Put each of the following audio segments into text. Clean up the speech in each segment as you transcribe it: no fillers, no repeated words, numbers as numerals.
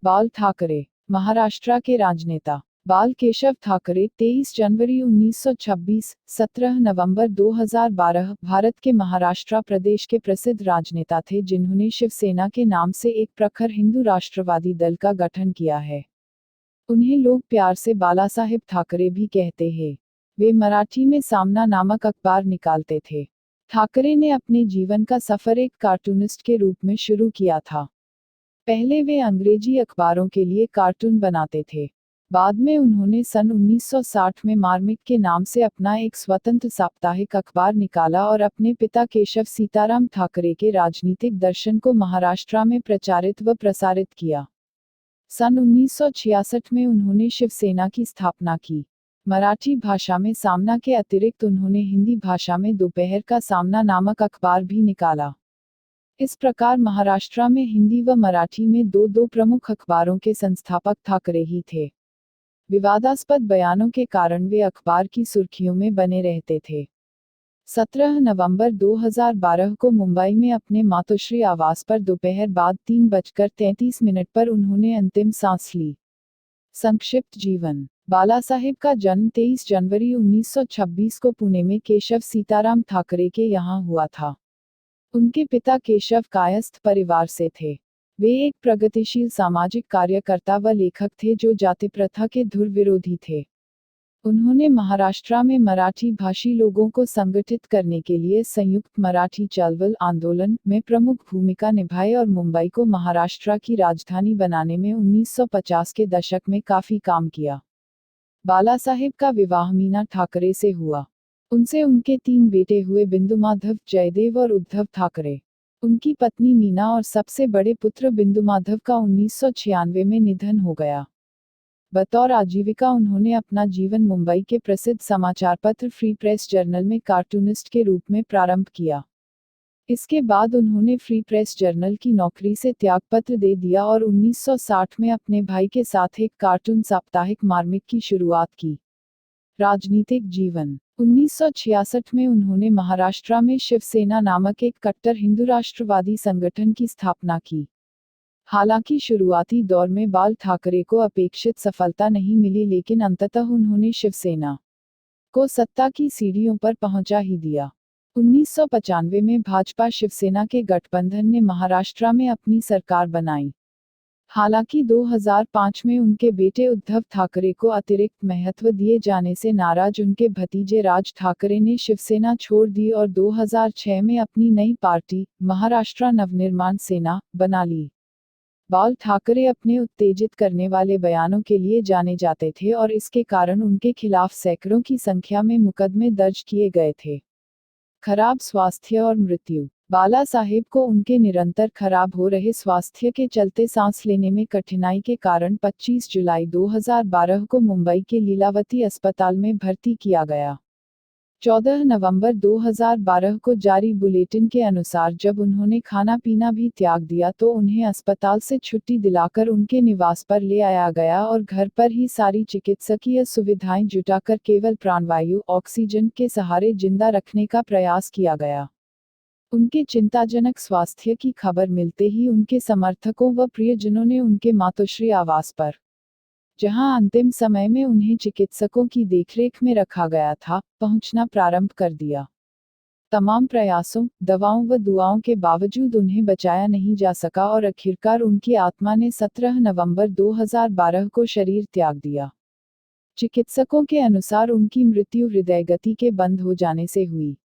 बाल ठाकरे, महाराष्ट्र के राजनेता बाल केशव ठाकरे 23 जनवरी 1926, 17 नवंबर 2012 भारत के महाराष्ट्र प्रदेश के प्रसिद्ध राजनेता थे जिन्होंने शिवसेना के नाम से एक प्रखर हिंदू राष्ट्रवादी दल का गठन किया है। उन्हें लोग प्यार से बाला साहेब ठाकरे भी कहते हैं। वे मराठी में सामना नामक अखबार निकालते थे। ठाकरे ने अपने जीवन का सफर एक कार्टूनिस्ट के रूप में शुरू किया था। पहले वे अंग्रेजी अखबारों के लिए कार्टून बनाते थे। बाद में उन्होंने सन 1960 में मार्मिक के नाम से अपना एक स्वतंत्र साप्ताहिक अखबार निकाला और अपने पिता केशव सीताराम ठाकरे के राजनीतिक दर्शन को महाराष्ट्र में प्रचारित व प्रसारित किया। सन 1966 में उन्होंने शिवसेना की स्थापना की। मराठी भाषा में सामना के अतिरिक्त उन्होंने हिंदी भाषा में दोपहर का सामना नामक अखबार भी निकाला। इस प्रकार महाराष्ट्र में हिंदी व मराठी में दो प्रमुख अखबारों के संस्थापक ठाकरे ही थे। विवादास्पद बयानों के कारण वे अखबार की सुर्खियों में बने रहते थे। 17 नवंबर 2012 को मुंबई में अपने मातोश्री आवास पर दोपहर बाद 3:33 पर उन्होंने अंतिम सांस ली। संक्षिप्त जीवन। बाला साहेब का जन्म 23 जनवरी 1926 को पुणे में केशव सीताराम ठाकरे के यहाँ हुआ था। उनके पिता केशव कायस्थ परिवार से थे। वे एक प्रगतिशील सामाजिक कार्यकर्ता व लेखक थे जो जाति प्रथा के धुर विरोधी थे। उन्होंने महाराष्ट्र में मराठी भाषी लोगों को संगठित करने के लिए संयुक्त मराठी चळवळ आंदोलन में प्रमुख भूमिका निभाई और मुंबई को महाराष्ट्र की राजधानी बनाने में 1950 के दशक में काफी काम किया। बाला साहेब का विवाह मीना ठाकरे से हुआ। उनसे उनके 3 बेटे हुए बिंदुमाधव, जयदेव और उद्धव ठाकरे। उनकी पत्नी मीना और सबसे बड़े पुत्र बिंदुमाधव का 1996 में निधन हो गया। बतौर आजीविका उन्होंने अपना जीवन मुंबई के प्रसिद्ध समाचार पत्र फ्री प्रेस जर्नल में कार्टूनिस्ट के रूप में प्रारंभ किया। इसके बाद उन्होंने फ्री प्रेस जर्नल की नौकरी से त्यागपत्र दे दिया और 1960 में अपने भाई के साथ एक कार्टून साप्ताहिक मार्मिक की शुरुआत की। राजनीतिक जीवन। 1966 में उन्होंने महाराष्ट्र में शिवसेना नामक एक कट्टर हिंदू राष्ट्रवादी संगठन की स्थापना की। हालांकि शुरुआती दौर में बाल ठाकरे को अपेक्षित सफलता नहीं मिली, लेकिन अंततः उन्होंने शिवसेना को सत्ता की सीढ़ियों पर पहुंचा ही दिया। 1995 में भाजपा शिवसेना के गठबंधन ने महाराष्ट्र में अपनी सरकार बनाई। हालांकि 2005 में उनके बेटे उद्धव ठाकरे को अतिरिक्त महत्व दिए जाने से नाराज उनके भतीजे राज ठाकरे ने शिवसेना छोड़ दी और 2006 में अपनी नई पार्टी महाराष्ट्र नवनिर्माण सेना बना ली। बाल ठाकरे अपने उत्तेजित करने वाले बयानों के लिए जाने जाते थे और इसके कारण उनके खिलाफ सैकड़ों की संख्या में मुकदमे दर्ज किए गए थे। खराब स्वास्थ्य और मृत्यु। बाला साहेब को उनके निरंतर खराब हो रहे स्वास्थ्य के चलते सांस लेने में कठिनाई के कारण 25 जुलाई 2012 को मुंबई के लीलावती अस्पताल में भर्ती किया गया। 14 नवंबर 2012 को जारी बुलेटिन के अनुसार जब उन्होंने खाना पीना भी त्याग दिया तो उन्हें अस्पताल से छुट्टी दिलाकर उनके निवास पर ले आया गया और घर पर ही सारी चिकित्सकीय सुविधाएं जुटाकर केवल प्राणवायु ऑक्सीजन के सहारे जिंदा रखने का प्रयास किया गया। उनके चिंताजनक स्वास्थ्य की खबर मिलते ही उनके समर्थकों व प्रियजनों ने उनके मातोश्री आवास पर, जहां अंतिम समय में उन्हें चिकित्सकों की देखरेख में रखा गया था, पहुंचना प्रारंभ कर दिया। तमाम प्रयासों, दवाओं व दुआओं के बावजूद उन्हें बचाया नहीं जा सका और आखिरकार उनकी आत्मा ने 17 नवंबर 2012 को शरीर त्याग दिया। चिकित्सकों के अनुसार उनकी मृत्यु हृदय गति के बंद हो जाने से हुई।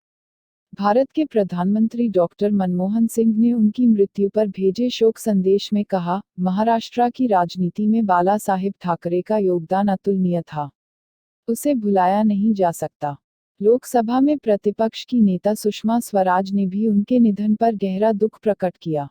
भारत के प्रधानमंत्री डॉक्टर मनमोहन सिंह ने उनकी मृत्यु पर भेजे शोक संदेश में कहा, महाराष्ट्र की राजनीति में बाला साहेब ठाकरे का योगदान अतुलनीय था। उसे भुलाया नहीं जा सकता। लोकसभा में प्रतिपक्ष की नेता सुषमा स्वराज ने भी उनके निधन पर गहरा दुख प्रकट किया।